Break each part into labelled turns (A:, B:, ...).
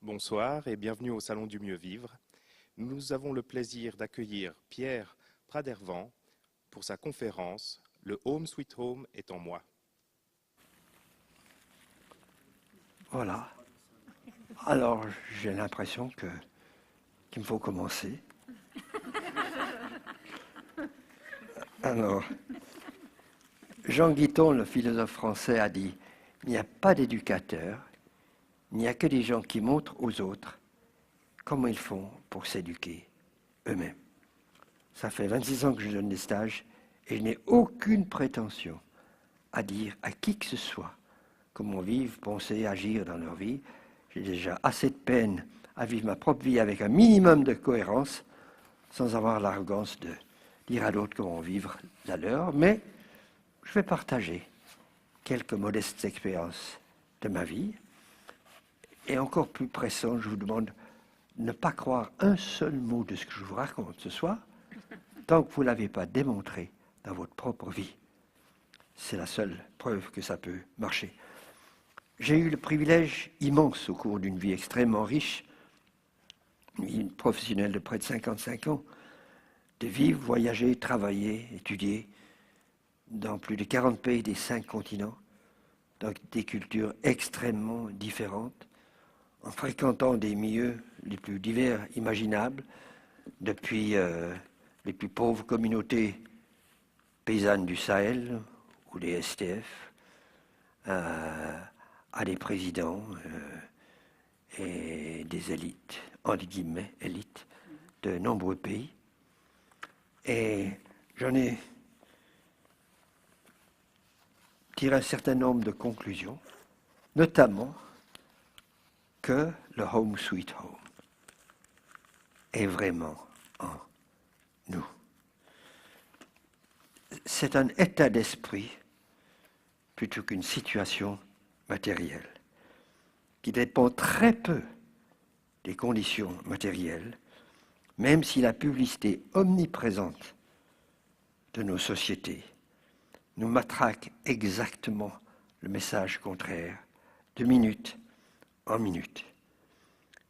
A: Bonsoir et bienvenue au Salon du Mieux Vivre. Nous avons le plaisir d'accueillir Pierre Pradervant pour sa conférence Le Home Sweet Home est en moi.
B: Voilà. Alors, j'ai l'impression qu'il me faut commencer. Alors, Jean Guiton, le philosophe français, a dit « Il n'y a pas d'éducateur, il n'y a que des gens qui montrent aux autres comment ils font pour s'éduquer eux-mêmes. » Ça fait 26 ans que je donne des stages et je n'ai aucune prétention à dire à qui que ce soit comment vivre, penser, agir dans leur vie. J'ai déjà assez de peine à vivre ma propre vie avec un minimum de cohérence, sans avoir l'arrogance de dire à d'autres comment vivre la leur, mais je vais partager quelques modestes expériences de ma vie. Et encore plus pressant, je vous demande de ne pas croire un seul mot de ce que je vous raconte ce soir, tant que vous ne l'avez pas démontré dans votre propre vie. C'est la seule preuve que ça peut marcher. J'ai eu le privilège immense au cours d'une vie extrêmement riche, une vie professionnelle de près de 55 ans, de vivre, voyager, travailler, étudier dans plus de 40 pays des 5 continents, dans des cultures extrêmement différentes, en fréquentant des milieux les plus divers imaginables, depuis les plus pauvres communautés paysannes du Sahel ou des STF, à des présidents et des élites, entre guillemets, élites, de nombreux pays. Et j'en ai tiré un certain nombre de conclusions, notamment que le Home Sweet Home est vraiment en nous. C'est un état d'esprit plutôt qu'une situation matérielle qui dépend très peu des conditions matérielles, même si la publicité omniprésente de nos sociétés nous matraque exactement le message contraire de minute en minute.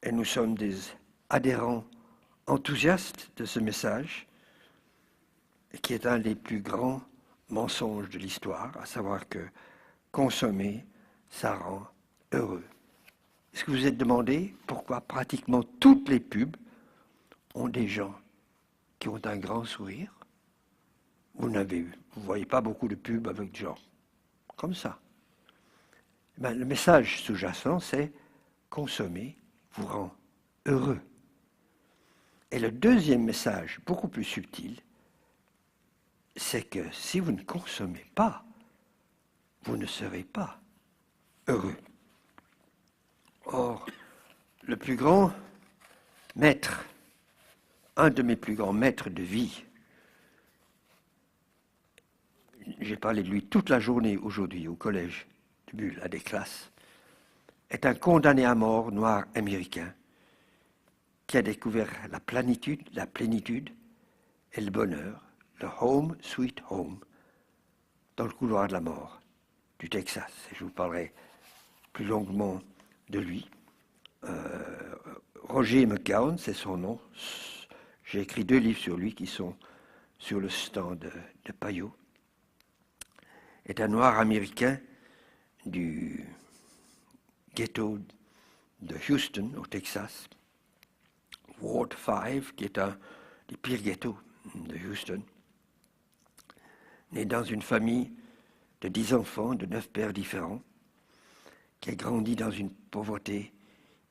B: Et nous sommes des adhérents enthousiastes de ce message, qui est un des plus grands mensonges de l'histoire, à savoir que consommer, ça rend heureux. Est-ce que vous vous êtes demandé pourquoi pratiquement toutes les pubs ont des gens qui ont un grand sourire? Vous ne voyez pas beaucoup de pubs avec des gens comme ça. Ben, le message sous-jacent, c'est consommer vous rend heureux. Et le deuxième message, beaucoup plus subtil, c'est que si vous ne consommez pas, vous ne serez pas heureux. Or, le plus grand maître, un de mes plus grands maîtres de vie, j'ai parlé de lui toute la journée aujourd'hui au collège de Bulle, à des classes, est un condamné à mort noir américain qui a découvert la plénitude et le bonheur, le Home Sweet Home, dans le couloir de la mort du Texas. Et je vous parlerai plus longuement de lui. Roger McGowan, c'est son nom. J'ai écrit 2 livres sur lui qui sont sur le stand de Payot. Est un noir américain du ghetto de Houston, au Texas, Ward 5, qui est un des pires ghettos de Houston, né dans une famille de 10 enfants, de 9 pères différents, qui a grandi dans une pauvreté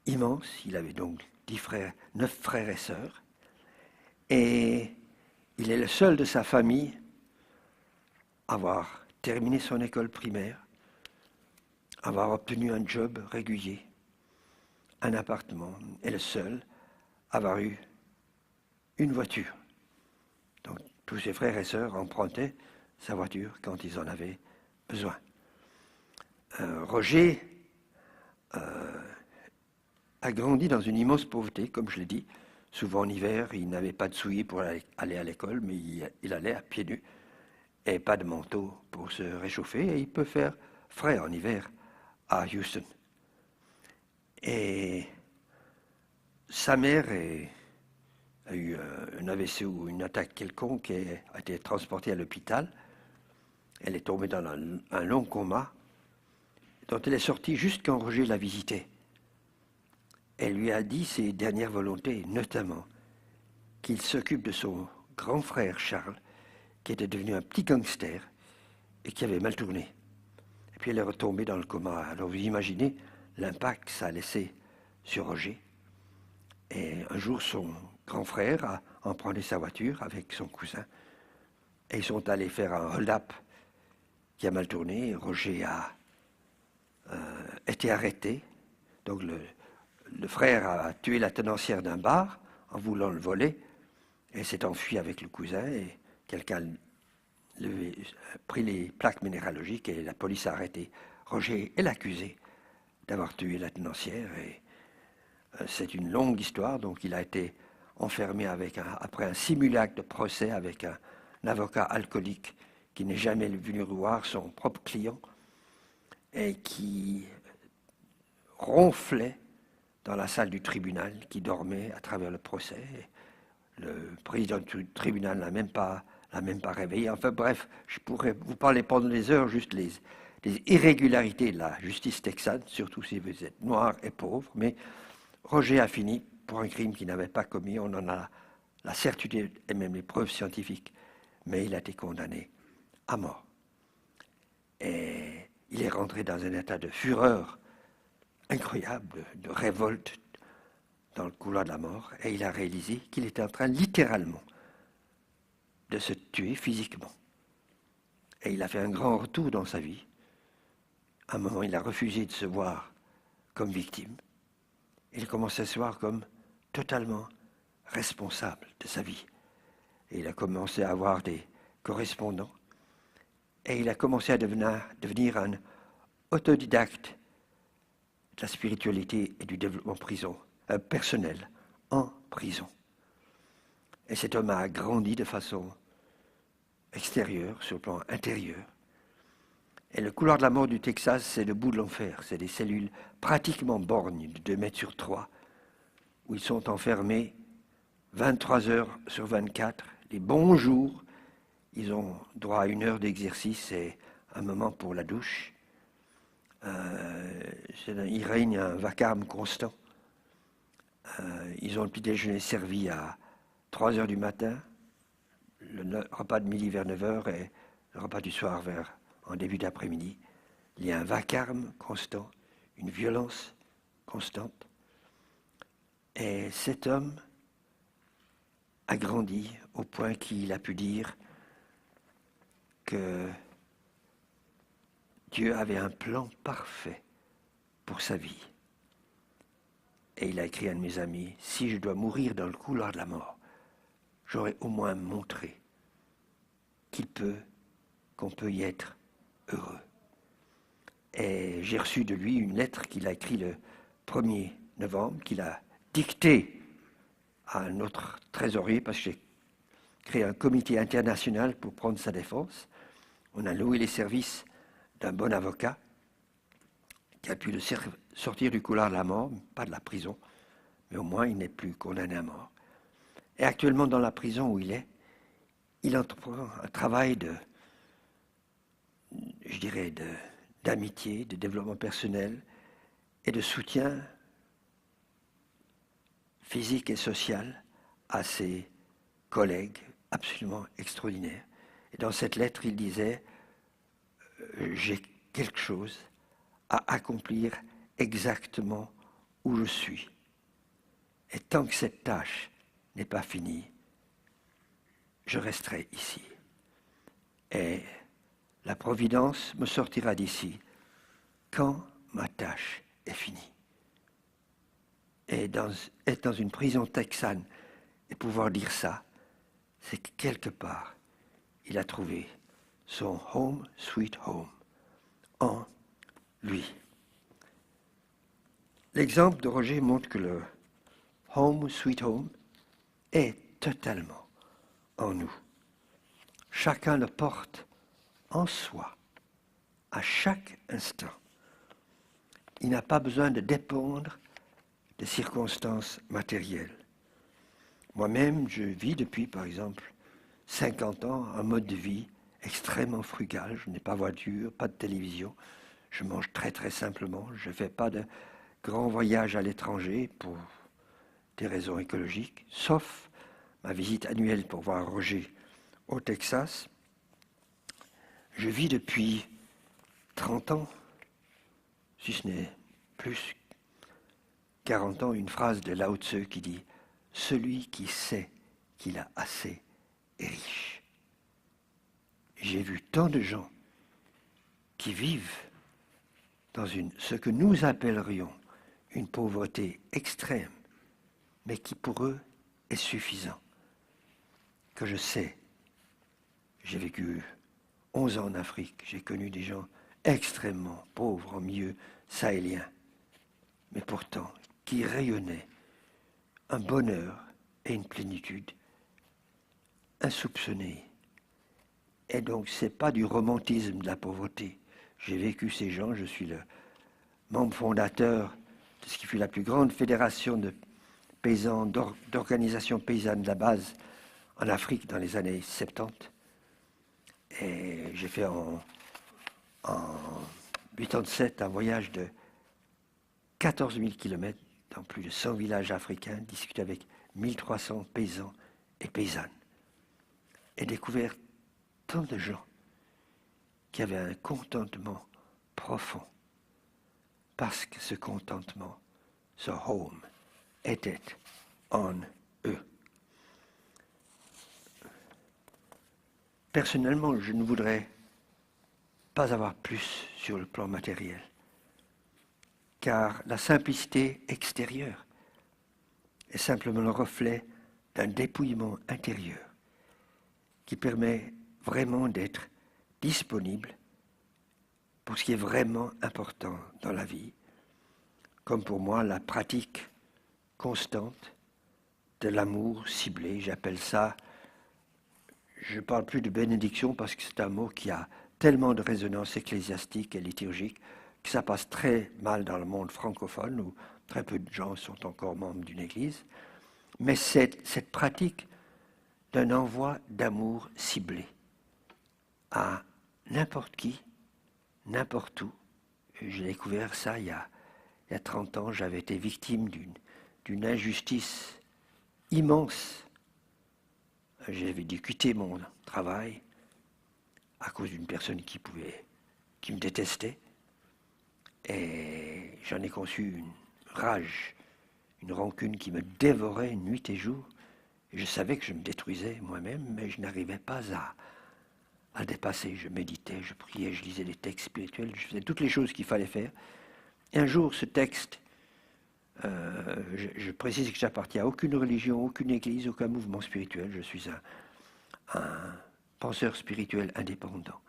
B: immense. Il avait donc 9 frères et sœurs, et il est le seul de sa famille à avoir terminé son école primaire, avoir obtenu un job régulier, un appartement, et le seul à avoir eu une voiture. Donc tous ses frères et sœurs empruntaient sa voiture quand ils en avaient besoin. Roger a grandi dans une immense pauvreté, comme je l'ai dit. Souvent en hiver, il n'avait pas de souliers pour aller à l'école, mais il allait à pieds nus et pas de manteau pour se réchauffer. Et il peut faire frais en hiver à Houston. Et Sa mère a eu un AVC ou une attaque quelconque et a été transportée à l'hôpital. Elle est tombée dans un long coma dont elle est sortie juste quand Roger l'a visitée. Elle lui a dit ses dernières volontés, notamment qu'il s'occupe de son grand frère Charles, qui était devenu un petit gangster et qui avait mal tourné. Et puis elle est retombée dans le coma. Alors vous imaginez l'impact que ça a laissé sur Roger. Et un jour, son grand frère a emprunté sa voiture avec son cousin. Et ils sont allés faire un hold-up qui a mal tourné. Roger a été arrêté. Donc le frère a tué la tenancière d'un bar en voulant le voler. Et s'est enfui avec le cousin. Et quelqu'un a pris les plaques minéralogiques et la police a arrêté Roger et l'accusé d'avoir tué la tenancière. Et c'est une longue histoire, donc il a été enfermé après un simulacre de procès avec un avocat alcoolique qui n'est jamais venu voir son propre client et qui ronflait dans la salle du tribunal, qui dormait à travers le procès. Le président du tribunal l'a même pas réveillé. Enfin bref, je pourrais vous parler pendant des heures juste les irrégularités de la justice texane, surtout si vous êtes noir et pauvre, mais Roger a fini pour un crime qu'il n'avait pas commis. On en a la certitude et même les preuves scientifiques. Mais il a été condamné à mort. Et il est rentré dans un état de fureur incroyable, de révolte dans le couloir de la mort. Et il a réalisé qu'il était en train littéralement de se tuer physiquement. Et il a fait un grand retour dans sa vie. À un moment, il a refusé de se voir comme victime. Il commençait à se voir comme totalement responsable de sa vie. Et il a commencé à avoir des correspondants. Et il a commencé à devenir un autodidacte de la spiritualité et du développement personnel en prison. Et cet homme a grandi de façon extérieure, sur le plan intérieur. Et le couloir de la mort du Texas, c'est le bout de l'enfer. C'est des cellules pratiquement borgnes de 2 mètres sur 3, où ils sont enfermés 23 heures sur 24. Les bons jours, ils ont droit à 1 heure d'exercice et un moment pour la douche. Il règne un vacarme constant. Ils ont le petit déjeuner servi à 3 heures du matin, le repas de midi vers 9 heures et le repas du soir en début d'après-midi. Il y a un vacarme constant, une violence constante. Et cet homme a grandi au point qu'il a pu dire que Dieu avait un plan parfait pour sa vie. Et il a écrit à un de mes amis, « Si je dois mourir dans le couloir de la mort, j'aurais au moins montré qu'on peut y être heureux. » Et j'ai reçu de lui une lettre qu'il a écrite le 1er novembre, qu'il a dictée à notre trésorier, parce que j'ai créé un comité international pour prendre sa défense. On a loué les services d'un bon avocat qui a pu le sortir du couloir de la mort, pas de la prison, mais au moins il n'est plus condamné à mort. Et actuellement dans la prison où il est, il entreprend un travail d'amitié, de développement personnel et de soutien physique et social à ses collègues absolument extraordinaires. Et dans cette lettre, il disait « J'ai quelque chose à accomplir exactement où je suis. Et tant que cette tâche n'est pas finie, je resterai ici. Et la Providence me sortira d'ici quand ma tâche est finie. » Et être dans une prison texane et pouvoir dire ça, c'est que quelque part, il a trouvé son home sweet home en lui. L'exemple de Roger montre que le home sweet home est totalement en nous. Chacun le porte en soi, à chaque instant. Il n'a pas besoin de dépendre des circonstances matérielles. Moi-même, je vis depuis, par exemple, 50 ans un mode de vie extrêmement frugal. Je n'ai pas de voiture, pas de télévision. Je mange très très simplement. Je ne fais pas de grands voyages à l'étranger pour des raisons écologiques, sauf ma visite annuelle pour voir Roger au Texas. Je vis depuis 30 ans, si ce n'est plus 40 ans, une phrase de Lao Tzu qui dit « Celui qui sait qu'il a assez est riche ». J'ai vu tant de gens qui vivent dans ce que nous appellerions une pauvreté extrême, mais qui pour eux est suffisant. Que je sais, j'ai vécu 11 ans en Afrique, j'ai connu des gens extrêmement pauvres en milieu sahélien, mais pourtant qui rayonnaient un bonheur et une plénitude insoupçonnés. Et donc, ce n'est pas du romantisme de la pauvreté. J'ai vécu ces gens, je suis le membre fondateur de ce qui fut la plus grande fédération de paysans, d'organisations paysannes de la base en Afrique dans les années 70. Et j'ai fait en 87 un voyage de 14 000 kilomètres dans plus de 100 villages africains, discuté avec 1300 paysans et paysannes, et découvert tant de gens qui avaient un contentement profond, parce que ce contentement, ce home, était en eux. Personnellement, je ne voudrais pas avoir plus sur le plan matériel, car la simplicité extérieure est simplement le reflet d'un dépouillement intérieur qui permet vraiment d'être disponible pour ce qui est vraiment important dans la vie, comme pour moi la pratique constante de l'amour ciblé. J'appelle ça, je ne parle plus de bénédiction parce que c'est un mot qui a tellement de résonance ecclésiastique et liturgique que ça passe très mal dans le monde francophone où très peu de gens sont encore membres d'une église. Mais cette pratique d'un envoi d'amour ciblé à n'importe qui, n'importe où. J'ai découvert ça il y a 30 ans. J'avais été victime d'une injustice immense. J'avais dû quitter mon travail à cause d'une personne qui me détestait. Et j'en ai conçu une rage, une rancune qui me dévorait nuit et jour. Et je savais que je me détruisais moi-même, mais je n'arrivais pas à dépasser. Je méditais, je priais, je lisais des textes spirituels, je faisais toutes les choses qu'il fallait faire. Et un jour, ce texte, je précise que j'appartiens à aucune religion, aucune église, aucun mouvement spirituel. Je suis un penseur spirituel indépendant.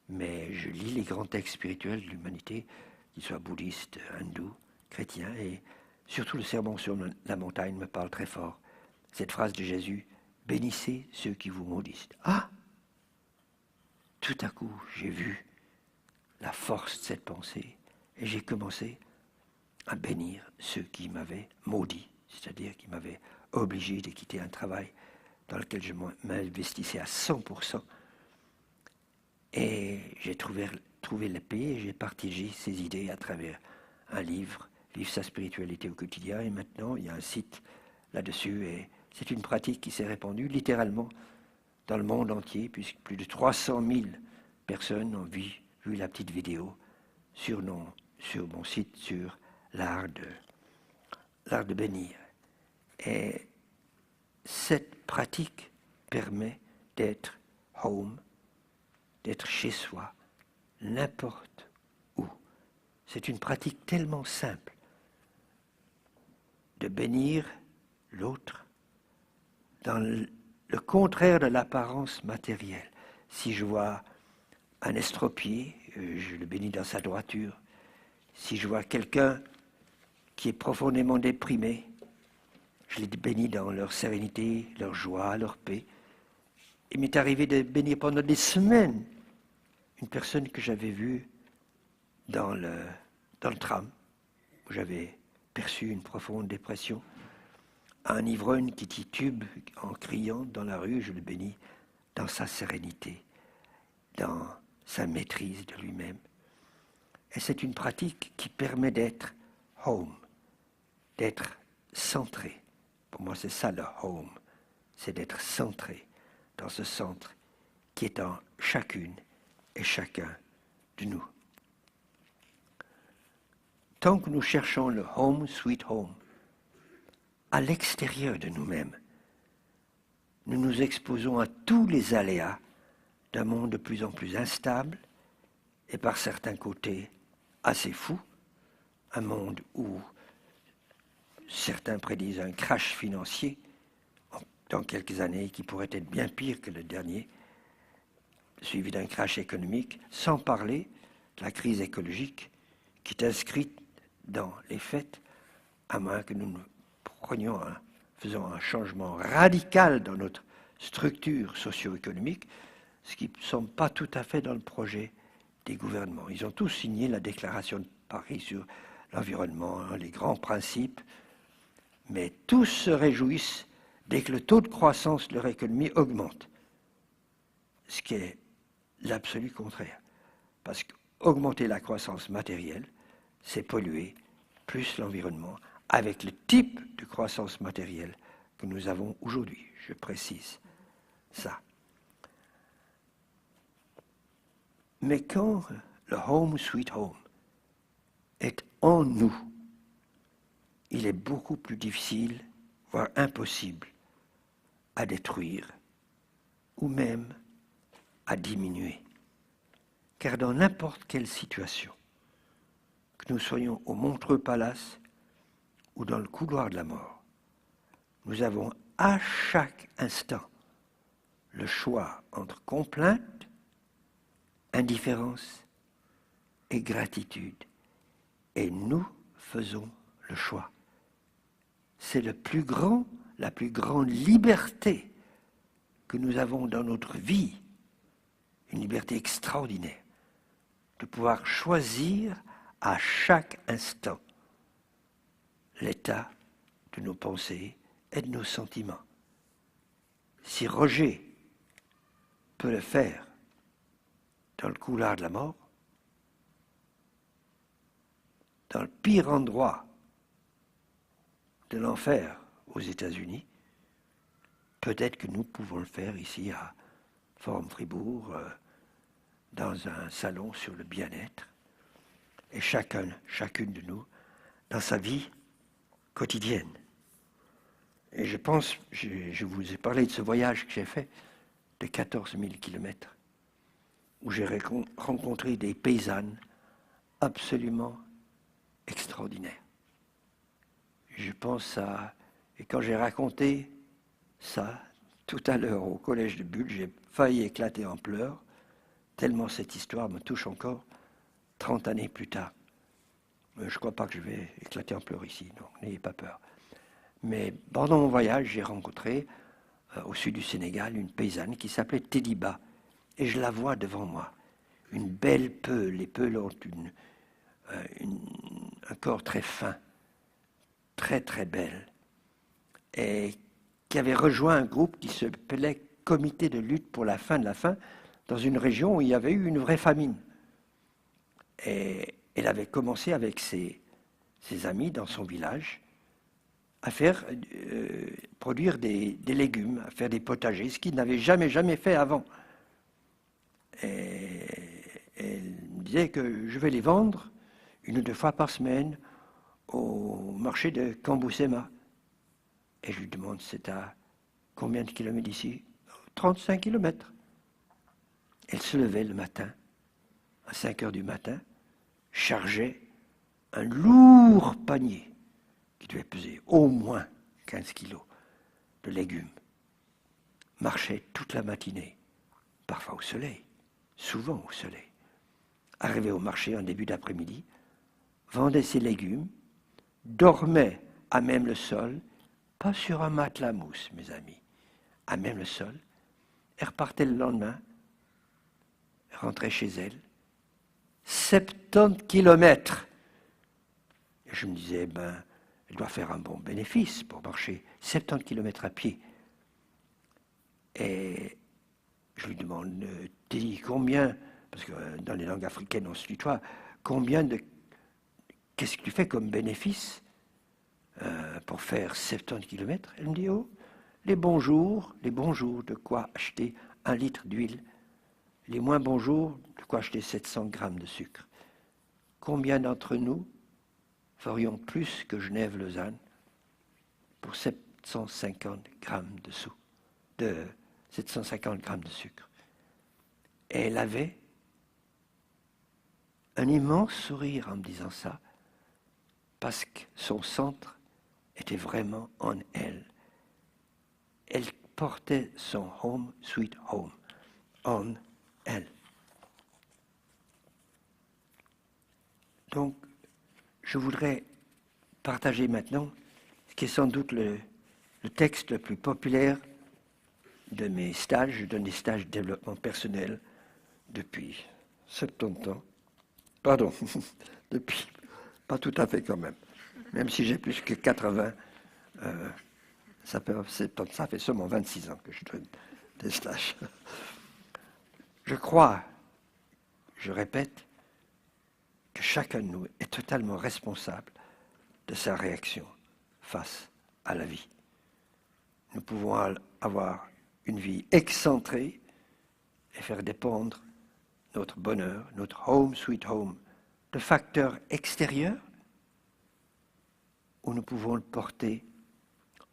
B: Mais je lis les grands textes spirituels de l'humanité, qu'ils soient bouddhistes, hindous, chrétiens, et surtout le sermon sur la montagne me parle très fort. Cette phrase de Jésus, « Bénissez ceux qui vous maudissent ». Ah! Tout à coup, j'ai vu la force de cette pensée et j'ai commencé à bénir ceux qui m'avaient maudit, c'est-à-dire qui m'avaient obligé de quitter un travail dans lequel je m'investissais à 100%. Et j'ai trouvé la paix et j'ai partagé ces idées à travers un livre, Vivre sa spiritualité au quotidien. Et maintenant, il y a un site là-dessus et c'est une pratique qui s'est répandue littéralement dans le monde entier, puisque plus de 300 000 personnes ont vu la petite vidéo sur mon site sur l'art de bénir. Et cette pratique permet d'être home, d'être chez soi, n'importe où. C'est une pratique tellement simple de bénir l'autre dans le contraire de l'apparence matérielle. Si je vois un estropié, je le bénis dans sa droiture. Si je vois quelqu'un qui est profondément déprimé, je les bénis dans leur sérénité, leur joie, leur paix. Il m'est arrivé de bénir pendant des semaines une personne que j'avais vue dans le tram, où j'avais perçu une profonde dépression. Un ivrogne qui titube en criant dans la rue, je le bénis, dans sa sérénité, dans sa maîtrise de lui-même. Et c'est une pratique qui permet d'être home, d'être centré. Pour moi, c'est ça le home, c'est d'être centré dans ce centre qui est en chacune et chacun de nous. Tant que nous cherchons le home, sweet home, à l'extérieur de nous-mêmes, nous nous exposons à tous les aléas d'un monde de plus en plus instable et par certains côtés assez fou, un monde où certains prédisent un crash financier dans quelques années qui pourrait être bien pire que le dernier, suivi d'un crash économique, sans parler de la crise écologique qui est inscrite dans les faits, à moins que nous faisons un changement radical dans notre structure socio-économique, ce qui ne semble pas tout à fait dans le projet des gouvernements. Ils ont tous signé la déclaration de Paris sur l'environnement, les grands principes, mais tous se réjouissent dès que le taux de croissance de leur économie augmente, ce qui est l'absolu contraire. Parce qu'augmenter la croissance matérielle, c'est polluer plus l'environnement avec le type de croissance matérielle que nous avons aujourd'hui. Je précise ça. Mais quand le home sweet home est en nous, il est beaucoup plus difficile, voire impossible, à détruire ou même à diminuer. Car dans n'importe quelle situation, que nous soyons au Montreux Palace ou dans le couloir de la mort, nous avons à chaque instant le choix entre complainte, indifférence et gratitude. Et nous faisons le choix. C'est la plus grande liberté que nous avons dans notre vie, une liberté extraordinaire, de pouvoir choisir à chaque instant l'état de nos pensées et de nos sentiments. Si Roger peut le faire dans le couloir de la mort, dans le pire endroit de l'enfer aux États-Unis, peut-être que nous pouvons le faire ici à Forum-Fribourg, dans un salon sur le bien-être, et chacune de nous, dans sa vie quotidienne. Et je pense, je vous ai parlé de ce voyage que j'ai fait de 14 000 kilomètres, où j'ai rencontré des paysannes absolument extraordinaires. Je pense et quand j'ai raconté ça tout à l'heure au collège de Bulle, j'ai failli éclater en pleurs, tellement cette histoire me touche encore 30 années plus tard. Je ne crois pas que je vais éclater en pleurs ici, donc n'ayez pas peur. Mais pendant mon voyage, j'ai rencontré au sud du Sénégal une paysanne qui s'appelait Tédiba. Et je la vois devant moi. Une belle peule. Les peules ont un corps très fin, très très belle. Et qui avait rejoint un groupe qui s'appelait Comité de lutte pour la fin de la faim, dans une région où il y avait eu une vraie famine. Et elle avait commencé avec ses amis dans son village à faire produire des légumes, à faire des potagers, ce qu'ils n'avaient jamais fait avant. Et elle me disait que je vais les vendre 1 ou 2 fois par semaine au marché de Kamboussema. Et je lui demande, c'est à combien de kilomètres d'ici? 35 kilomètres. Elle se levait le matin, à 5 heures du matin, chargeait un lourd panier qui devait peser au moins 15 kilos de légumes. Marchait toute la matinée, parfois au soleil, souvent au soleil. Arrivait au marché en début d'après-midi, vendait ses légumes, dormait à même le sol, pas sur un matelas mousse, mes amis, à même le sol, et repartait le lendemain, rentrait chez elle, 70 kilomètres. Et je me disais, je dois faire un bon bénéfice pour marcher 70 km à pied. Et je lui demande, dis combien, parce que dans les langues africaines on se tutoie, qu'est-ce que tu fais comme bénéfice pour faire 70 km? Elle me dit, oh, les bons jours, de quoi acheter 1 litre d'huile. Les moins bons jours, de quoi acheter 700 grammes de sucre. Combien d'entre nous ferions plus que Genève-Lausanne pour 750 grammes de 750 grammes de sucre? Et elle avait un immense sourire en me disant ça, parce que son centre était vraiment en elle. Elle portait son home sweet home en elle. Donc, je voudrais partager maintenant ce qui est sans doute le texte le plus populaire de mes stages. Je donne des stages de développement personnel depuis 70 ans. Pardon, depuis, pas tout à fait quand même. Même si j'ai plus que 80, ça fait seulement 26 ans que je donne des stages. Je crois, je répète, que chacun de nous est totalement responsable de sa réaction face à la vie. Nous pouvons avoir une vie excentrée et faire dépendre notre bonheur, notre home sweet home, de facteurs extérieurs, ou nous pouvons le porter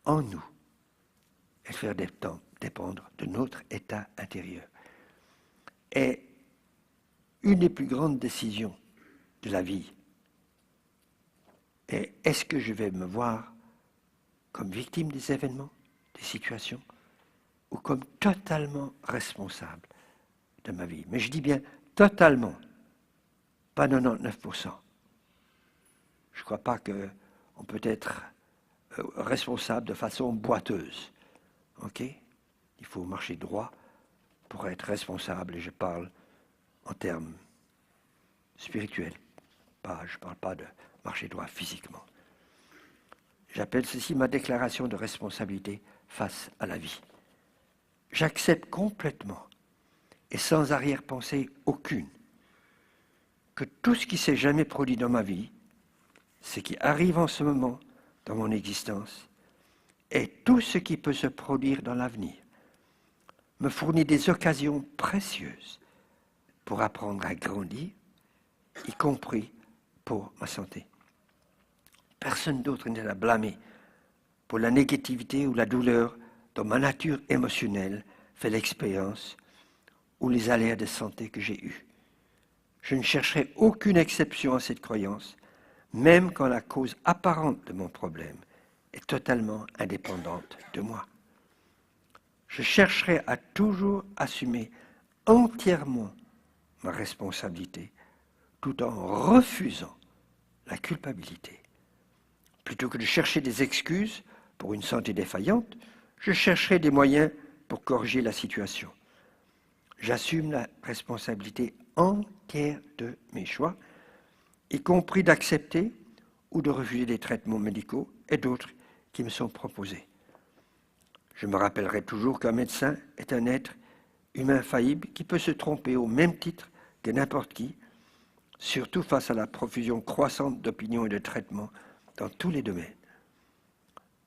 B: en nous et faire dépendre de notre état intérieur. Et une des plus grandes décisions de la vie est: est-ce que je vais me voir comme victime des événements, des situations, ou comme totalement responsable de ma vie? Mais je dis bien totalement, pas 99%. Je ne crois pas qu'on peut être responsable de façon boiteuse. Ok? Il faut marcher droit pour être responsable, et je parle en termes spirituels. Je ne parle pas de marcher droit physiquement. J'appelle ceci ma déclaration de responsabilité face à la vie. J'accepte complètement et sans arrière-pensée aucune que tout ce qui s'est jamais produit dans ma vie, ce qui arrive en ce moment dans mon existence, et tout ce qui peut se produire dans l'avenir, me fournit des occasions précieuses pour apprendre à grandir, y compris pour ma santé. Personne d'autre n'est à blâmer pour la négativité ou la douleur dont ma nature émotionnelle fait l'expérience ou les aléas de santé que j'ai eus. Je ne chercherai aucune exception à cette croyance, même quand la cause apparente de mon problème est totalement indépendante de moi. Je chercherai à toujours assumer entièrement ma responsabilité, tout en refusant la culpabilité. Plutôt que de chercher des excuses pour une santé défaillante, je chercherai des moyens pour corriger la situation. J'assume la responsabilité entière de mes choix, y compris d'accepter ou de refuser des traitements médicaux et d'autres qui me sont proposés. Je me rappellerai toujours qu'un médecin est un être humain faillible qui peut se tromper au même titre que n'importe qui, surtout face à la profusion croissante d'opinions et de traitements dans tous les domaines.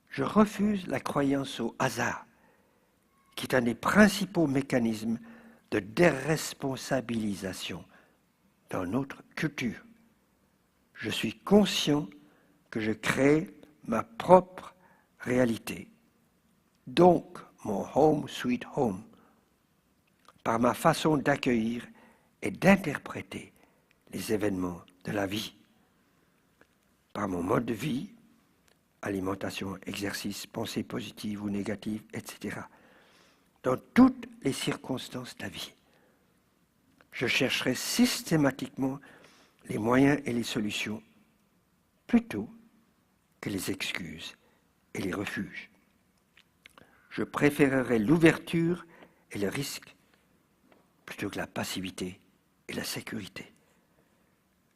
B: Je refuse la croyance au hasard, qui est un des principaux mécanismes de déresponsabilisation dans notre culture. Je suis conscient que je crée ma propre réalité, donc mon home sweet home, par ma façon d'accueillir et d'interpréter les événements de la vie, par mon mode de vie, alimentation, exercice, pensée positive ou négative, etc. Dans toutes les circonstances de la vie, je chercherai systématiquement les moyens et les solutions plutôt que les excuses et les refuges. Je préférerai l'ouverture et le risque plutôt que la passivité et la sécurité.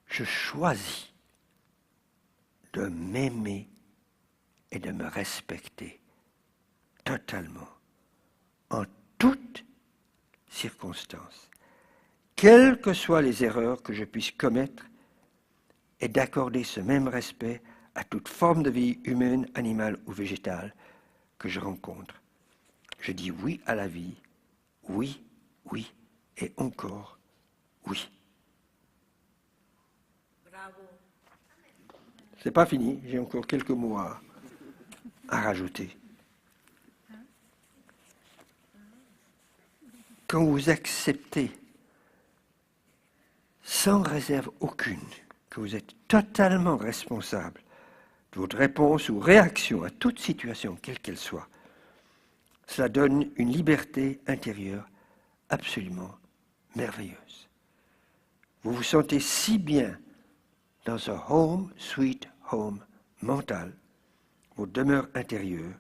B: Je choisis de m'aimer est de me respecter totalement, en toutes circonstances, quelles que soient les erreurs que je puisse commettre, et d'accorder ce même respect à toute forme de vie humaine, animale ou végétale que je rencontre. Je dis oui à la vie, oui, oui, et encore oui.
C: Bravo.
B: C'est pas fini, j'ai encore quelques mots à rajouter. Quand vous acceptez sans réserve aucune que vous êtes totalement responsable de votre réponse ou réaction à toute situation, quelle qu'elle soit, cela donne une liberté intérieure absolument merveilleuse. Vous vous sentez si bien dans un home, sweet home mental, votre demeure intérieure,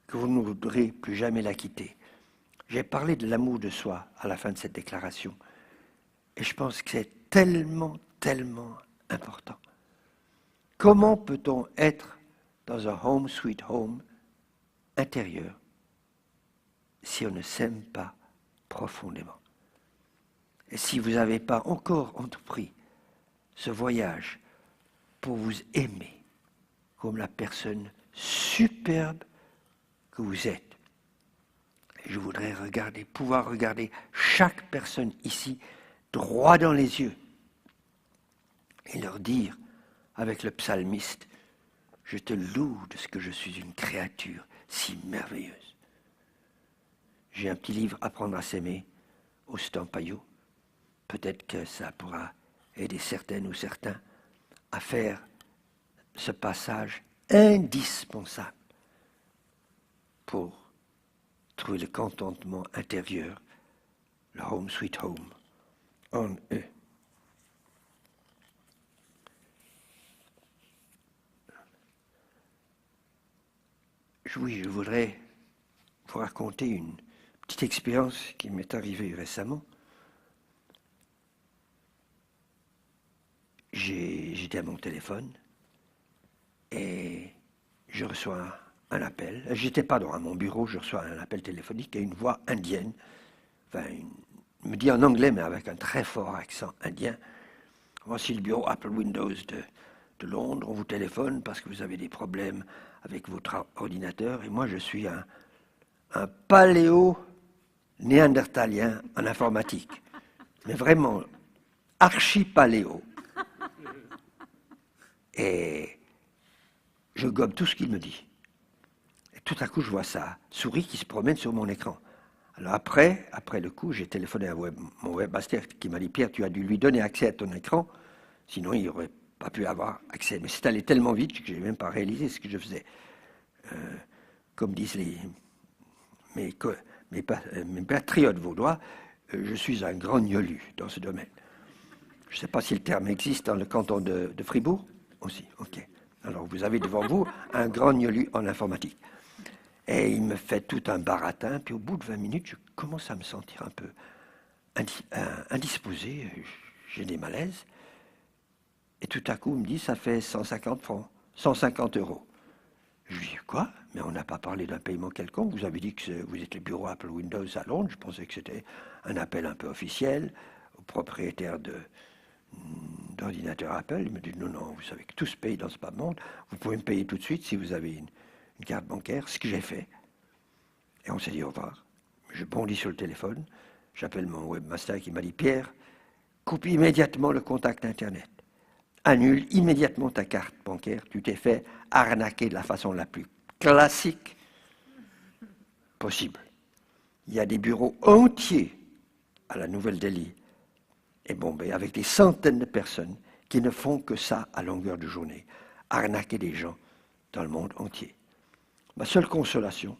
B: que vous ne voudrez plus jamais la quitter. J'ai parlé de l'amour de soi à la fin de cette déclaration, et je pense que c'est tellement, tellement important. Comment peut-on être dans un home, sweet home intérieur si on ne s'aime pas profondément? Et si vous n'avez pas encore entrepris ce voyage pour vous aimer comme la personne superbe que vous êtes, je voudrais pouvoir regarder chaque personne ici droit dans les yeux et leur dire avec le psalmiste, je te loue de ce que je suis une créature si merveilleuse. J'ai un petit livre, Apprendre à s'aimer, au Stampaillot. Peut-être que ça pourra aider certaines ou certains à faire ce passage indispensable pour trouver le contentement intérieur, le home sweet home, en eux. Oui, je voudrais vous raconter une petite expérience qui m'est arrivée récemment. J'étais à mon téléphone et je reçois un appel. J'étais pas à mon bureau, je reçois un appel téléphonique et une voix indienne, me dit en anglais mais avec un très fort accent indien. Voici le bureau Apple Windows de Londres, on vous téléphone parce que vous avez des problèmes avec votre ordinateur et moi je suis un paléo-néandertalien en informatique. Mais vraiment, archi-paléo. Et je gobe tout ce qu'il me dit. Et tout à coup, je vois sa souris qui se promène sur mon écran. Alors après le coup, j'ai téléphoné à mon webmaster qui m'a dit « Pierre, tu as dû lui donner accès à ton écran, sinon il n'aurait pas pu avoir accès. » Mais c'est allé tellement vite que je n'ai même pas réalisé ce que je faisais. Comme disent mes patriotes vaudois, je suis un grand gnolu dans ce domaine. Je ne sais pas si le terme existe dans le canton de Fribourg aussi. Ok. Alors vous avez devant vous un grand gnolu en informatique. Et il me fait tout un baratin, puis au bout de 20 minutes, je commence à me sentir un peu indisposé, j'ai des malaises. Et tout à coup, il me dit, ça fait 150 francs, 150 euros. Je lui dis, quoi? Mais on n'a pas parlé d'un paiement quelconque. Vous avez dit que vous êtes le bureau Apple Windows à Londres. Je pensais que c'était un appel un peu officiel au propriétaire d'ordinateur Apple. Il me dit, non, vous savez que tout se paye dans ce bas monde. Vous pouvez me payer tout de suite si vous avez une carte bancaire, ce que j'ai fait. Et on s'est dit au revoir. Je bondis sur le téléphone. J'appelle mon webmaster qui m'a dit, Pierre, coupe immédiatement le contact Internet. Annule immédiatement ta carte bancaire. Tu t'es fait arnaquer de la façon la plus classique possible. Il y a des bureaux entiers à la Nouvelle-Delhi et Bombay avec des centaines de personnes qui ne font que ça à longueur de journée, arnaquer des gens dans le monde entier. Ma seule consolation,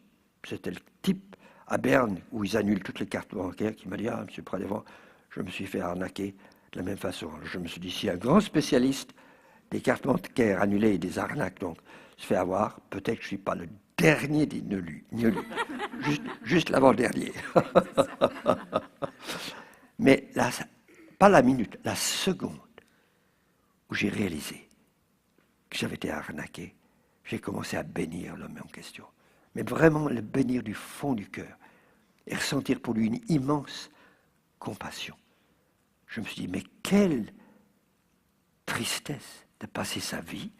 B: c'était le type à Berne où ils annulent toutes les cartes bancaires qui m'a dit « Ah, M. Pradevant, je me suis fait arnaquer de la même façon. » Je me suis dit, si un grand spécialiste des cartes bancaires annulées et des arnaques donc se fait avoir, peut-être que je ne suis pas le dernier des gnolus, juste l'avant-dernier. Mais là, pas la minute, la seconde où j'ai réalisé que j'avais été arnaqué, j'ai commencé à bénir l'homme en question. Mais vraiment le bénir du fond du cœur et ressentir pour lui une immense compassion. Je me suis dit, mais quelle tristesse de passer sa vie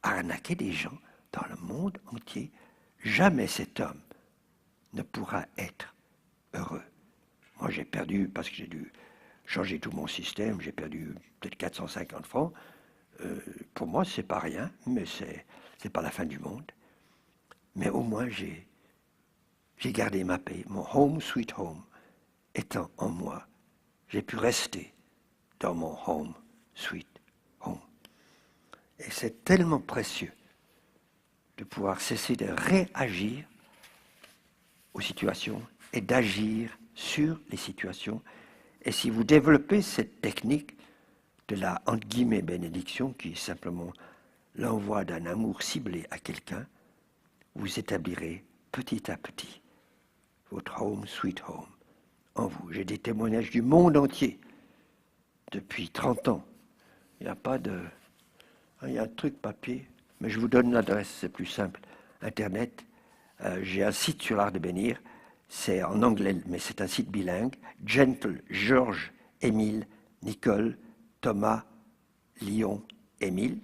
B: à arnaquer des gens dans le monde entier. Jamais cet homme ne pourra être heureux. Moi, j'ai perdu, parce que j'ai dû changer tout mon système, j'ai perdu peut-être 450 francs. Pour moi, c'est pas rien, mais c'est pas la fin du monde. Mais au moins, j'ai gardé ma paix. Mon home sweet home étant en moi, j'ai pu rester dans mon home sweet home. Et c'est tellement précieux de pouvoir cesser de réagir aux situations et d'agir sur les situations. Et si vous développez cette technique de la, entre guillemets, bénédiction, qui est simplement l'envoi d'un amour ciblé à quelqu'un, vous établirez petit à petit votre home sweet home en vous. J'ai des témoignages du monde entier depuis 30 ans. Il n'y a pas de... Il y a un truc papier, mais je vous donne l'adresse, c'est plus simple. Internet, j'ai un site sur l'art de bénir, c'est en anglais, mais c'est un site bilingue. Gentle, Georges, Émile, Nicole, Thomas, Lyon, Émile,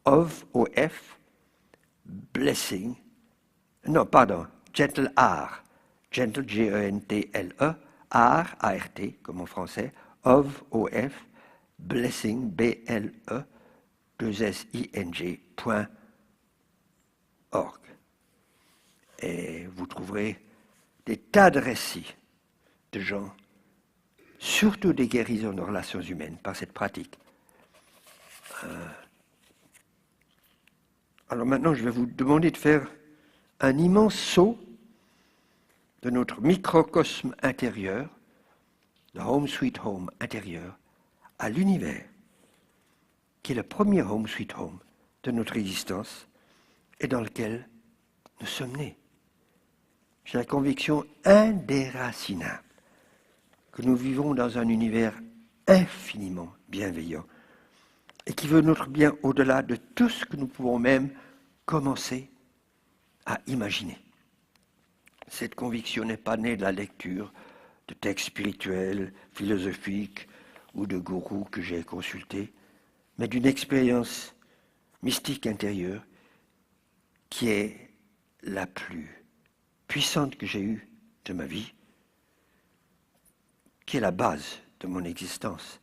B: of, blessing, non, pardon, Gentle art, Gentle, G-E-N-T-L-E, art, A-R-T, comme en français, of, blessing, B-L-E, 2sing.org. Et vous trouverez des tas de récits de gens, surtout des guérisons de relations humaines, par cette pratique. Alors maintenant, je vais vous demander de faire un immense saut de notre microcosme intérieur, le home sweet home intérieur, à l'univers, qui est le premier home sweet home de notre existence et dans lequel nous sommes nés. J'ai la conviction indéracinable que nous vivons dans un univers infiniment bienveillant et qui veut notre bien au-delà de tout ce que nous pouvons même commencer à imaginer. Cette conviction n'est pas née de la lecture de textes spirituels, philosophiques ou de gourous que j'ai consultés, mais d'une expérience mystique intérieure qui est la plus puissante que j'ai eue de ma vie, qui est la base de mon existence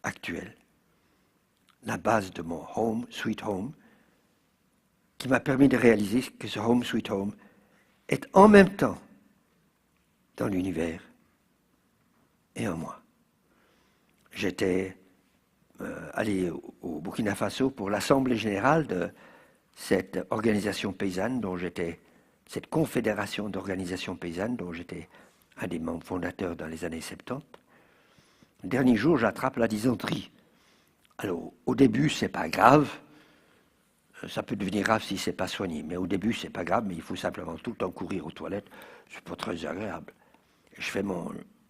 B: actuelle, la base de mon home, sweet home, qui m'a permis de réaliser que ce home, sweet home est en même temps dans l'univers et en moi. J'étais allé au Burkina Faso pour l'Assemblée générale de cette organisation paysanne dont j'étais, cette confédération d'organisations paysannes dont j'étais un des membres fondateurs dans les années 70. Le dernier jour, j'attrape la dysenterie. Alors, au début, c'est pas grave. Ça peut devenir grave si c'est pas soigné. Mais au début, c'est pas grave, mais il faut simplement tout le temps courir aux toilettes. C'est pas très agréable.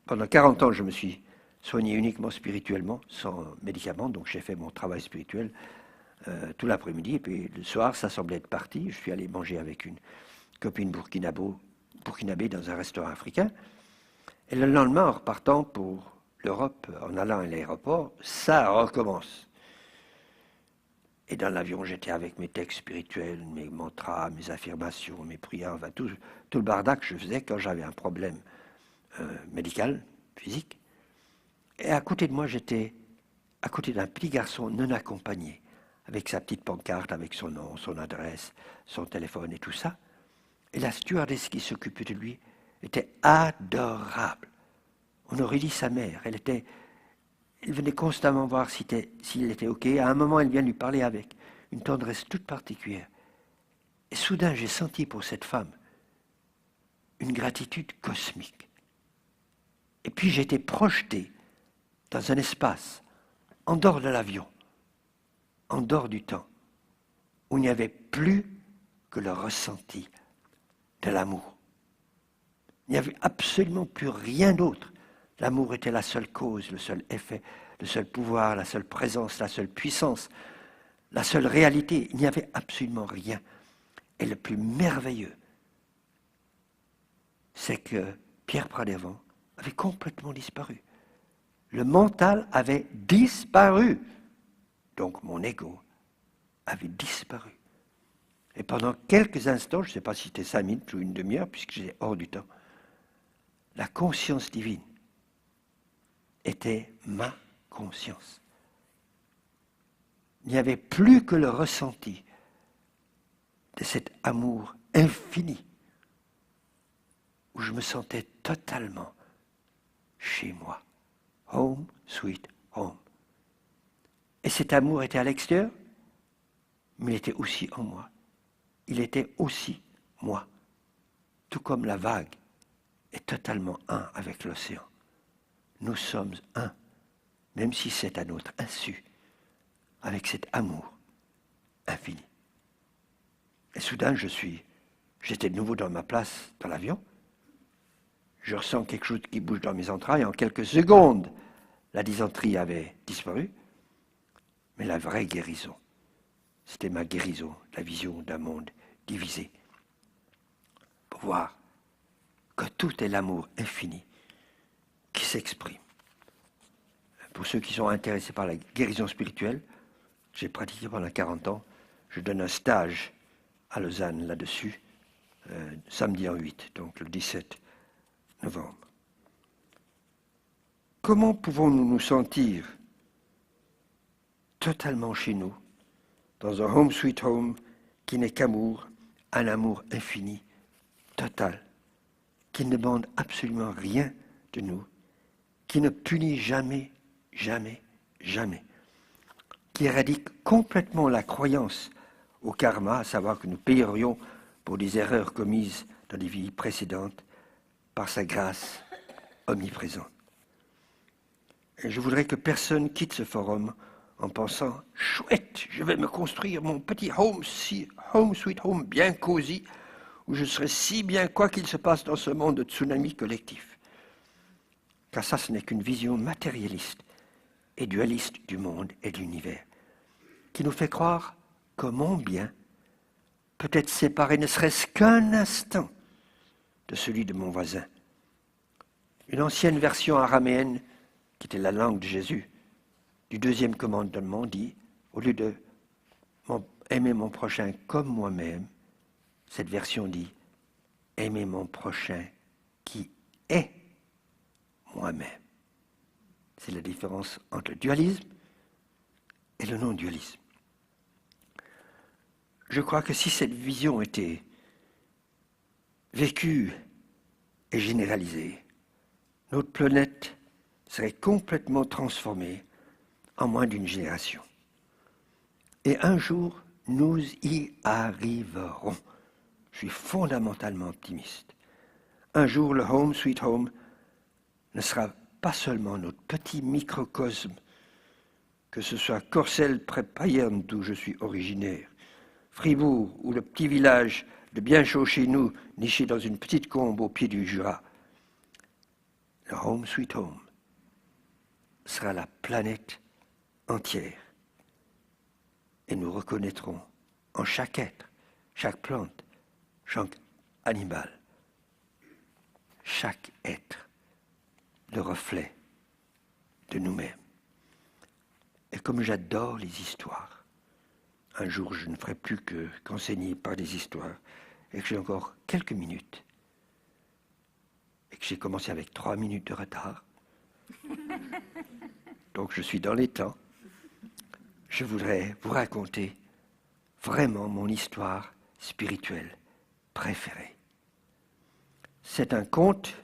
B: Pendant 40 ans, je me suis soigné uniquement spirituellement, sans médicaments. Donc, j'ai fait mon travail spirituel tout l'après-midi. Et puis, le soir, ça semblait être parti. Je suis allé manger avec une copine burkinabé dans un restaurant africain. Et le lendemain, en repartant pour l'Europe, en allant à l'aéroport, ça recommence. Et dans l'avion, j'étais avec mes textes spirituels, mes mantras, mes affirmations, mes prières, enfin tout le bardac que je faisais quand j'avais un problème médical, physique. Et à côté de moi, j'étais à côté d'un petit garçon non accompagné, avec sa petite pancarte, avec son nom, son adresse, son téléphone et tout ça. Et la stewardess qui s'occupait de lui était adorable. On aurait dit sa mère. Elle venait constamment voir s'il était OK. À un moment, elle vient lui parler avec une tendresse toute particulière. Et soudain, j'ai senti pour cette femme une gratitude cosmique. Et puis, j'ai été projeté dans un espace, en dehors de l'avion, en dehors du temps, où il n'y avait plus que le ressenti de l'amour. Il n'y avait absolument plus rien d'autre. L'amour était la seule cause, le seul effet, le seul pouvoir, la seule présence, la seule puissance, la seule réalité. Il n'y avait absolument rien Et le plus merveilleux, c'est que Pierre Pradevant avait complètement disparu. Le mental avait disparu. Donc mon ego avait disparu. Et pendant quelques instants, je ne sais pas si c'était 5 minutes ou une demi-heure, puisque j'étais hors du temps, la conscience divine était ma conscience. Il n'y avait plus que le ressenti de cet amour infini, où je me sentais totalement chez moi. Home, sweet home. Et cet amour était à l'extérieur, mais il était aussi en moi. Il était aussi moi. Tout comme la vague est totalement un avec l'océan. Nous sommes un, même si c'est à notre insu, avec cet amour infini. Et soudain, j'étais de nouveau dans ma place dans l'avion. Je ressens quelque chose qui bouge dans mes entrailles. En quelques secondes, la dysenterie avait disparu. Mais la vraie guérison, c'était ma guérison, la vision d'un monde divisé. Pour voir que tout est l'amour infini qui s'exprime. Pour ceux qui sont intéressés par la guérison spirituelle, j'ai pratiqué pendant 40 ans. Je donne un stage à Lausanne là-dessus, samedi en 8, donc le 17 novembre. Comment pouvons-nous nous sentir totalement chez nous, dans un home sweet home qui n'est qu'amour, un amour infini, total, qui ne demande absolument rien de nous, qui ne punit jamais, jamais, jamais, qui éradique complètement la croyance au karma, à savoir que nous payerions pour des erreurs commises dans des vies précédentes par sa grâce omniprésente. Et je voudrais que personne quitte ce forum en pensant « Chouette, je vais me construire mon petit home sweet home bien cosy, où je serai si bien quoi qu'il se passe dans ce monde de tsunami collectif. » Car ça, ce n'est qu'une vision matérialiste et dualiste du monde et de l'univers, qui nous fait croire que mon bien peut être séparé ne serait-ce qu'un instant de celui de mon voisin. Une ancienne version araméenne, qui était la langue de Jésus, du deuxième commandement dit, au lieu de aimer mon prochain comme moi-même, cette version dit, aimer mon prochain qui est moi-même. C'est la différence entre le dualisme et le non-dualisme. Je crois que si cette vision était vécue et généralisée, notre planète serait complètement transformée en moins d'une génération. Et un jour, nous y arriverons. Je suis fondamentalement optimiste. Un jour, le home sweet home ne sera pas seulement notre petit microcosme, que ce soit Corcelles près Payerne, d'où je suis originaire, Fribourg ou le petit village de Bienchaud chez nous, niché dans une petite combe au pied du Jura. Le home sweet home sera la planète entière. Et nous reconnaîtrons en chaque être, chaque plante, chaque animal, chaque être, le reflet de nous-mêmes. Et comme j'adore les histoires, un jour je ne ferai plus qu'enseigner par des histoires, et que j'ai encore quelques minutes, et que j'ai commencé avec 3 minutes de retard, donc je suis dans les temps, je voudrais vous raconter vraiment mon histoire spirituelle préférée. C'est un conte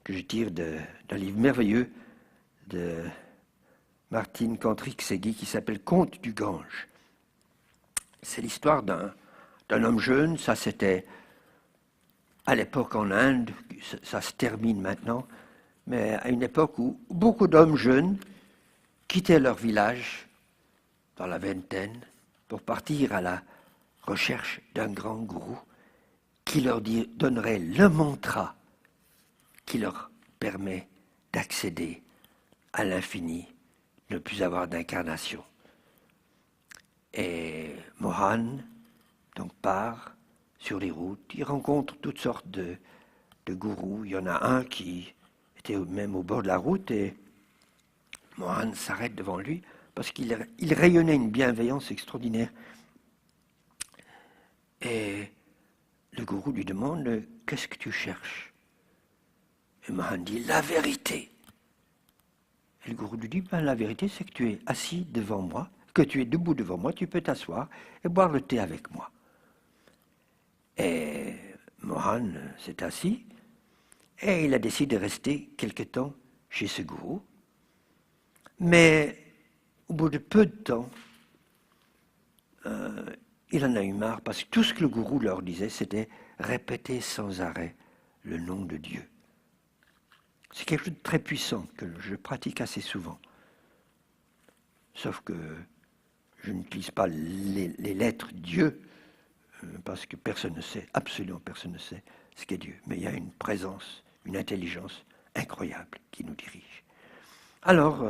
B: que je tire d'un livre merveilleux de Martine Cantric-Segui qui s'appelle « Conte du Gange ». C'est l'histoire d'un homme jeune, ça c'était à l'époque en Inde, ça se termine maintenant, mais à une époque où beaucoup d'hommes jeunes quittaient leur village dans la vingtaine pour partir à la recherche d'un grand gourou qui leur donnerait le mantra qui leur permet d'accéder à l'infini, ne plus avoir d'incarnation. Et Mohan donc part sur les routes. Il rencontre toutes sortes de gourous. Il y en a un qui était même au bord de la route et Mohan s'arrête devant lui parce qu'il rayonnait une bienveillance extraordinaire. Et le gourou lui demande « Qu'est-ce que tu cherches ?» Et Mohan dit « La vérité !» Et le gourou lui dit ben, « La vérité, c'est que tu es assis devant moi, que tu es debout devant moi, tu peux t'asseoir et boire le thé avec moi. » Et Mohan s'est assis et il a décidé de rester quelque temps chez ce gourou. Mais au bout de peu de temps, il en a eu marre parce que tout ce que le gourou leur disait, c'était répéter sans arrêt le nom de Dieu. C'est quelque chose de très puissant que je pratique assez souvent. Sauf que je n'utilise pas les lettres Dieu parce que personne ne sait, absolument personne ne sait ce qu'est Dieu. Mais il y a une présence, une intelligence incroyable qui nous dirige. Alors,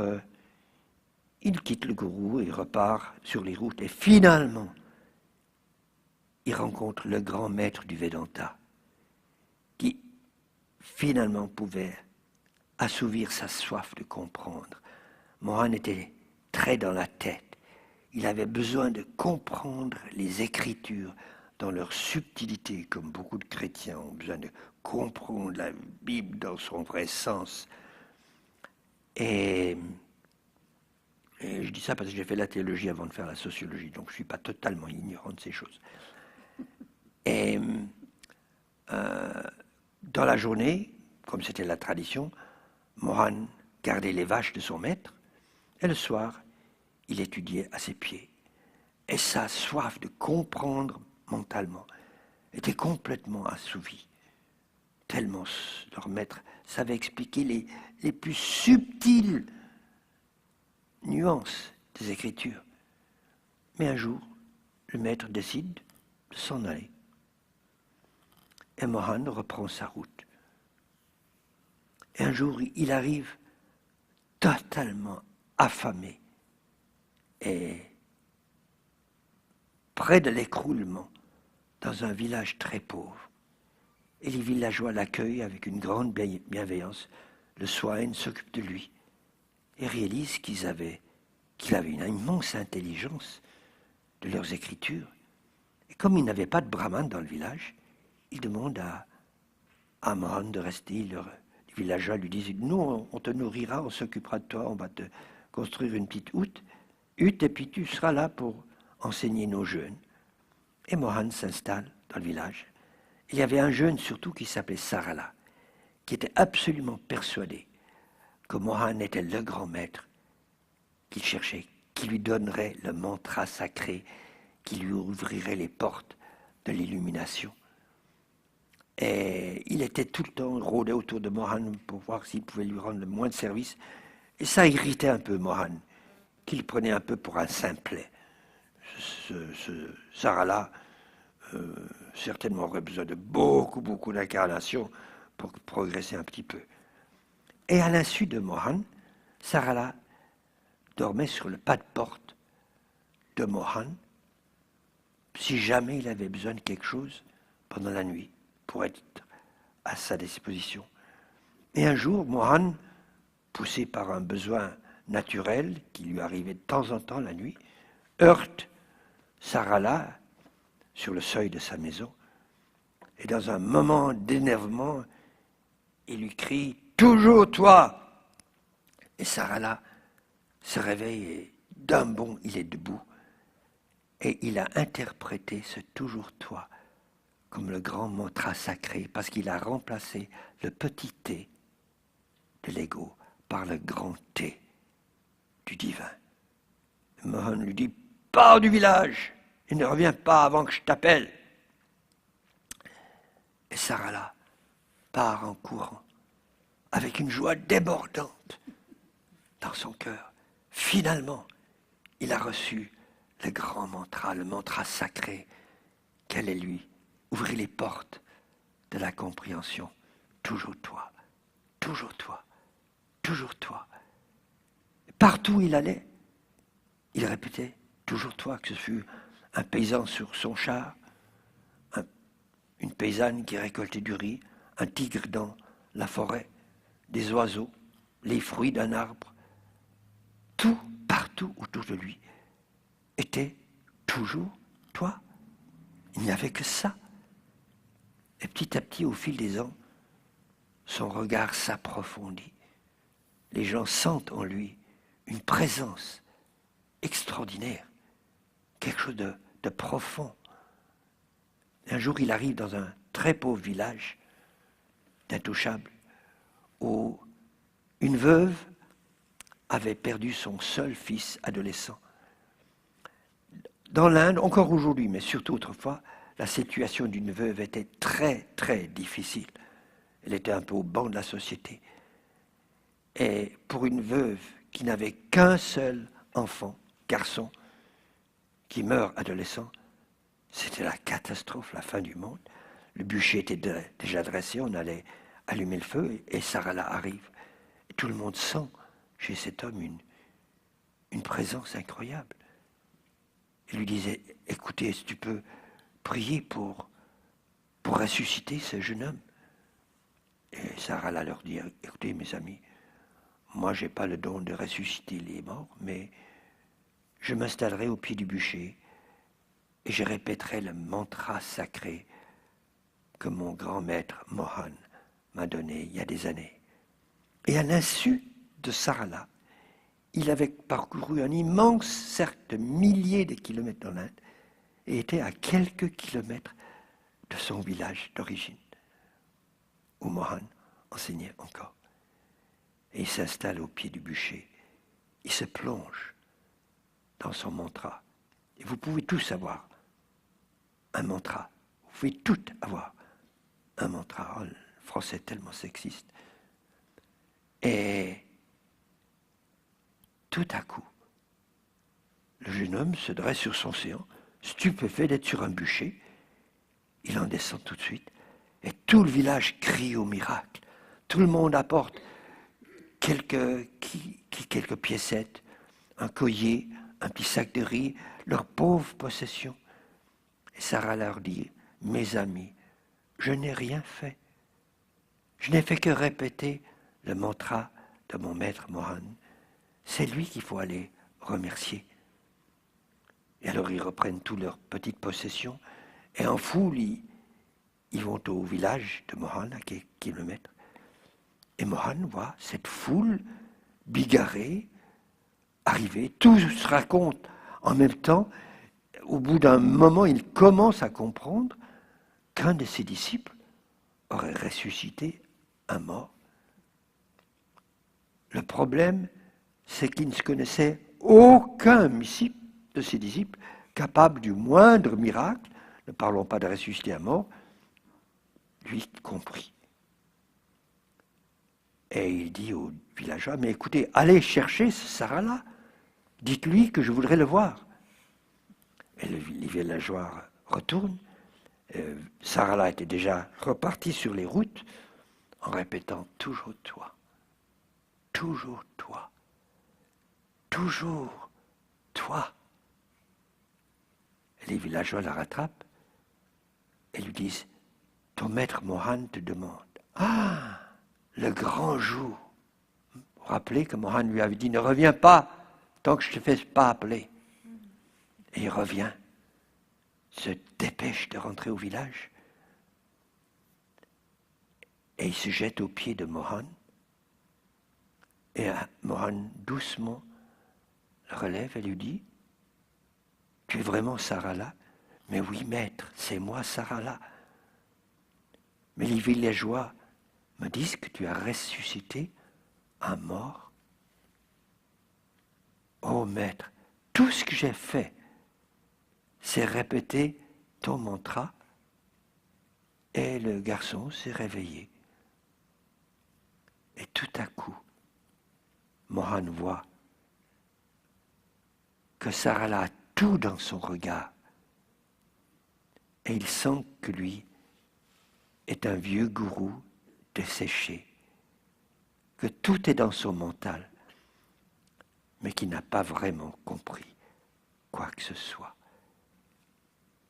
B: il quitte le gourou et repart sur les routes. Et finalement, il rencontre le grand maître du Vedanta, qui finalement pouvait assouvir sa soif de comprendre. Mohan était très dans la tête. Il avait besoin de comprendre les Écritures dans leur subtilité, comme beaucoup de chrétiens ont besoin de comprendre la Bible dans son vrai sens. Et je dis ça parce que j'ai fait la théologie avant de faire la sociologie, donc je ne suis pas totalement ignorant de ces choses. Et dans la journée, comme c'était la tradition, Mohan gardait les vaches de son maître, et le soir, il étudiait à ses pieds. Et sa soif de comprendre mentalement était complètement assouvie, tellement leur maître savait expliquer les plus subtiles nuances des Écritures. Mais un jour, le maître décide de s'en aller. Et Mohan reprend sa route. Et un jour, il arrive totalement affamé et près de l'écroulement dans un village très pauvre. Et les villageois l'accueillent avec une grande bienveillance, le soignent, s'occupent de lui et réalisent qu'il avait une immense intelligence de leurs écritures. Et comme il n'avait pas de brahman dans le village, il demande à Mohan de rester. Les villageois lui disent « Nous, on te nourrira, on s'occupera de toi, on va te construire une petite hutte, et puis tu seras là pour enseigner nos jeunes. » Et Mohan s'installe dans le village. Il y avait un jeune surtout qui s'appelait Sarala, qui était absolument persuadé que Mohan était le grand maître qu'il cherchait, qui lui donnerait le mantra sacré, qui lui ouvrirait les portes de l'illumination. Et il était tout le temps rôdé autour de Mohan pour voir s'il pouvait lui rendre le moins de service. Et ça irritait un peu Mohan, qu'il prenait un peu pour un simplet. Ce Sarala certainement aurait besoin de beaucoup d'incarnations pour progresser un petit peu. Et à l'insu de Mohan, Sarala dormait sur le pas de porte de Mohan si jamais il avait besoin de quelque chose pendant la nuit pour être à sa disposition. Et un jour, Mohan, poussé par un besoin naturel qui lui arrivait de temps en temps la nuit, heurte Sarala sur le seuil de sa maison. Et dans un moment d'énervement, il lui crie « Toujours toi !» Et Sarala se réveille et d'un bond, il est debout. Et il a interprété ce « Toujours toi » comme le grand mantra sacré, parce qu'il a remplacé le petit T de l'ego par le grand T du divin. Mohan lui dit « Pars du village et ne reviens pas avant que je t'appelle !» Et Sarala part en courant, avec une joie débordante dans son cœur. Finalement, il a reçu le grand mantra, le mantra sacré qu'elle est lui. Ouvrir les portes de la compréhension. Toujours toi, toujours toi, toujours toi. Partout où il allait, il répétait toujours toi, que ce fût un paysan sur son char, un paysanne qui récoltait du riz, un tigre dans la forêt, des oiseaux, les fruits d'un arbre. Tout, partout autour de lui, était toujours toi. Il n'y avait que ça. Et petit à petit, au fil des ans, son regard s'approfondit. Les gens sentent en lui une présence extraordinaire, quelque chose de profond. Un jour, il arrive dans un très pauvre village d'Intouchable, où une veuve avait perdu son seul fils adolescent. Dans l'Inde, encore aujourd'hui, mais surtout autrefois, la situation d'une veuve était très, très difficile. Elle était un peu au banc de la société. Et pour une veuve qui n'avait qu'un seul enfant, garçon, qui meurt adolescent, c'était la catastrophe, la fin du monde. Le bûcher était déjà dressé, on allait allumer le feu, et Sarala arrive. Et tout le monde sent chez cet homme une présence incroyable. Il lui disait, écoutez, est-ce que tu peux prier pour ressusciter ce jeune homme? Et Sarala leur dit, écoutez mes amis, moi je n'ai pas le don de ressusciter les morts, mais je m'installerai au pied du bûcher et je répéterai le mantra sacré que mon grand maître Mohan m'a donné il y a des années. Et à l'insu de Sarala, il avait parcouru un immense cercle de milliers de kilomètres dans l'Inde et était à quelques kilomètres de son village d'origine, où Mohan enseignait encore. Et il s'installe au pied du bûcher. Il se plonge dans son mantra. Et vous pouvez tous avoir un mantra. Vous pouvez toutes avoir un mantra. Oh, le français est tellement sexiste. Et tout à coup, le jeune homme se dresse sur son séant, stupéfait d'être sur un bûcher. Il en descend tout de suite. Et tout le village crie au miracle. Tout le monde apporte quelques piécettes, un collier, un petit sac de riz, leur pauvre possession. Et Sarah leur dit, mes amis, je n'ai rien fait. Je n'ai fait que répéter le mantra de mon maître Mohan. C'est lui qu'il faut aller remercier. Et alors ils reprennent toutes leurs petites possessions et en foule, ils vont au village de Mohan, à quelques kilomètres. Et Mohan voit cette foule bigarrée arriver. Tout se raconte en même temps. Au bout d'un moment, il commence à comprendre qu'un de ses disciples aurait ressuscité un mort. Le problème, c'est qu'il ne se connaissait aucun disciple de ses disciples capable du moindre miracle, ne parlons pas de ressusciter un mort, lui compris. Et il dit aux villageois, mais écoutez, allez chercher ce Sarala, dites-lui que je voudrais le voir. Et les villageois retournent. Sarala était déjà reparti sur les routes en répétant toujours toi, toujours toi, toujours toi. Et les villageois la rattrapent et lui disent, ton maître Mohan te demande. Ah, le grand jour. Vous vous rappelez que Mohan lui avait dit, ne reviens pas tant que je ne te fais pas appeler. Et il revient, se dépêche de rentrer au village. Et il se jette aux pieds de Mohan. Et Mohan, doucement, le relève et lui dit, tu es vraiment Sarala? Mais oui, maître, c'est moi Sarala. Mais les villageois me disent que tu as ressuscité un mort. Oh maître, tout ce que j'ai fait, c'est répéter ton mantra. Et le garçon s'est réveillé. Et tout à coup, Mohan voit que Sarala a tout dans son regard. Et il sent que lui est un vieux gourou desséché, que tout est dans son mental, mais qui n'a pas vraiment compris quoi que ce soit.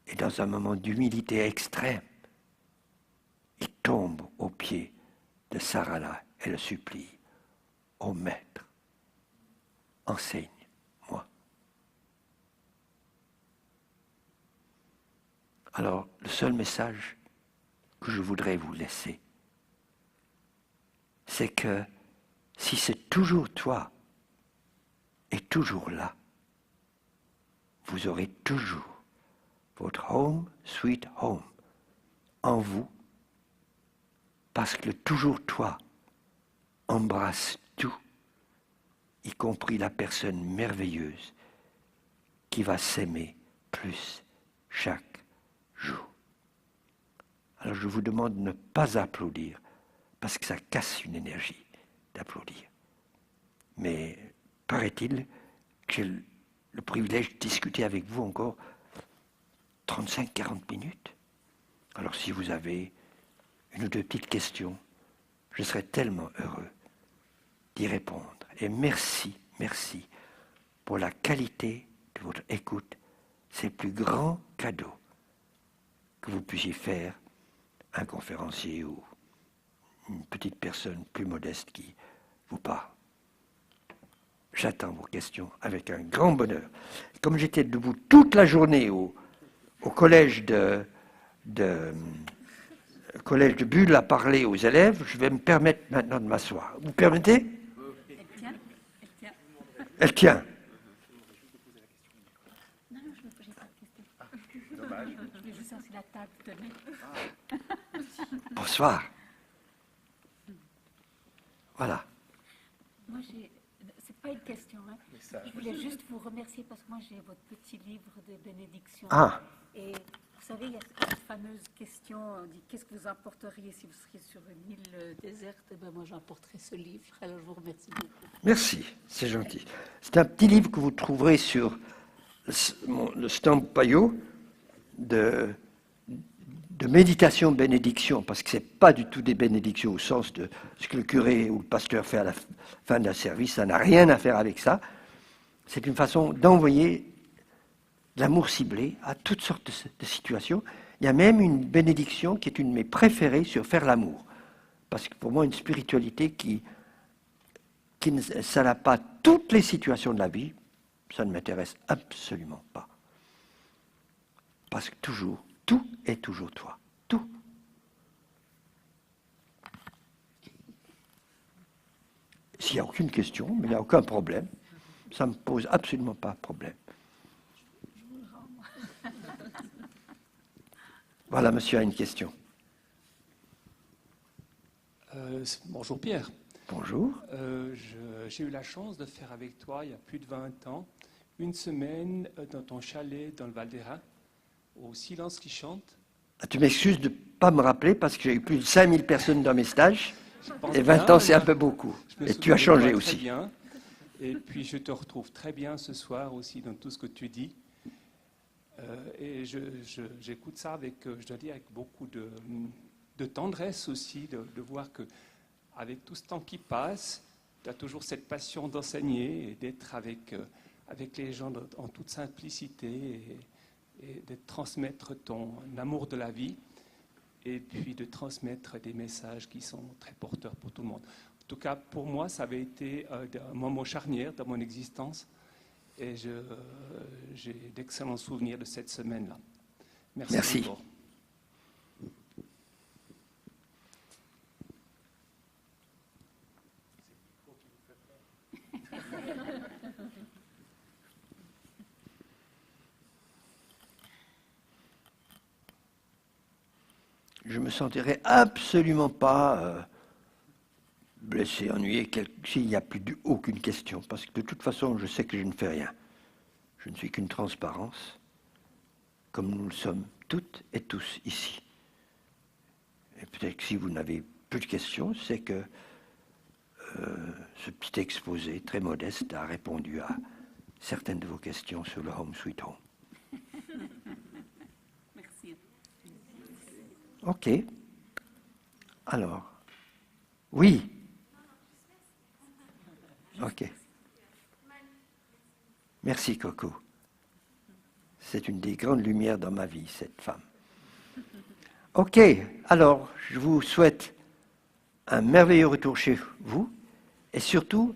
B: Et dans un moment d'humilité extrême, pieds de Sarala et le supplie, ô Maître, enseigne-moi. Alors, le seul message que je voudrais vous laisser, c'est que si c'est toujours toi et toujours là, vous aurez toujours votre home, sweet home en vous, parce que le toujours toi embrasse tout, y compris la personne merveilleuse qui va s'aimer plus chaque jour. Alors je vous demande de ne pas applaudir, parce que ça casse une énergie d'applaudir. Mais paraît-il que j'ai le privilège de discuter avec vous encore 35-40 minutes. Alors si vous avez une ou deux petites questions, je serais tellement heureux d'y répondre. Et merci, merci pour la qualité de votre écoute. C'est le plus grand cadeau que vous puissiez faire à un conférencier ou une petite personne plus modeste qui vous parle. J'attends vos questions avec un grand bonheur. Comme j'étais debout toute la journée au collège de Bulle à parler aux élèves, je vais me permettre maintenant de m'asseoir. Vous permettez? Elle tient.
C: Non, je ne me posais pas de question. Dommage. Je vais juste savoir si la table tenait.
B: Bonsoir. Voilà.
C: Moi, c'est pas une question. Hein. Je voulais juste vous remercier parce que moi, j'ai votre petit livre de bénédiction.
B: Ah.
C: Et vous savez, il y a cette fameuse question, on dit, qu'est-ce que vous emporteriez si vous seriez sur une île déserte? Ben, moi, j'emporterais ce livre. Alors, je vous remercie beaucoup.
B: Merci, c'est gentil. C'est un petit livre que vous trouverez sur le stand Payot de méditation bénédiction, parce que ce n'est pas du tout des bénédictions au sens de ce que le curé ou le pasteur fait à la fin d'un service, ça n'a rien à faire avec ça. C'est une façon d'envoyer de l'amour ciblé à toutes sortes de situations. Il y a même une bénédiction qui est une de mes préférées sur faire l'amour, parce que pour moi, une spiritualité ça n'a pas toutes les situations de la vie, ça ne m'intéresse absolument pas. Parce que toujours, tout est toujours toi. Tout. S'il n'y a aucune question, mais il n'y a aucun problème, ça ne me pose absolument pas de problème. Voilà, monsieur a une question.
D: Bonjour Pierre.
B: Bonjour.
D: J'ai eu la chance de faire avec toi, il y a plus de 20 ans, une semaine dans ton chalet dans le Val d'Airain, au Silence qui chante.
B: Tu m'excuses de ne pas me rappeler parce que j'ai eu plus de 5000 personnes dans mes stages. Et 20 ans, c'est un peu beaucoup. Et tu as changé aussi.
D: Bien. Et puis je te retrouve très bien ce soir aussi dans tout ce que tu dis. Et j'écoute ça avec, je dois dire, avec beaucoup de tendresse aussi, de voir que avec tout ce temps qui passe, tu as toujours cette passion d'enseigner et d'être avec les gens en toute simplicité et de transmettre ton amour de la vie et puis de transmettre des messages qui sont très porteurs pour tout le monde. En tout cas, pour moi, ça avait été un moment charnière dans mon existence et j'ai d'excellents souvenirs de cette semaine-là. Merci. Encore.
B: Je me sentirais absolument pas blessé, ennuyé, s'il n'y a plus aucune question, parce que de toute façon, je sais que je ne fais rien. Je ne suis qu'une transparence, comme nous le sommes toutes et tous ici. Et peut-être que si vous n'avez plus de questions, c'est que ce petit exposé très modeste a répondu à certaines de vos questions sur le Home Sweet Home.
C: Merci.
B: Ok. Alors, oui. Ok. Merci Coco. C'est une des grandes lumières dans ma vie, cette femme. Ok, alors je vous souhaite un merveilleux retour chez vous et surtout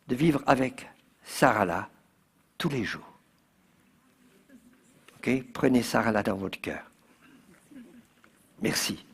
B: de vivre avec Sarala tous les jours. Ok? Prenez Sarala dans votre cœur. Merci.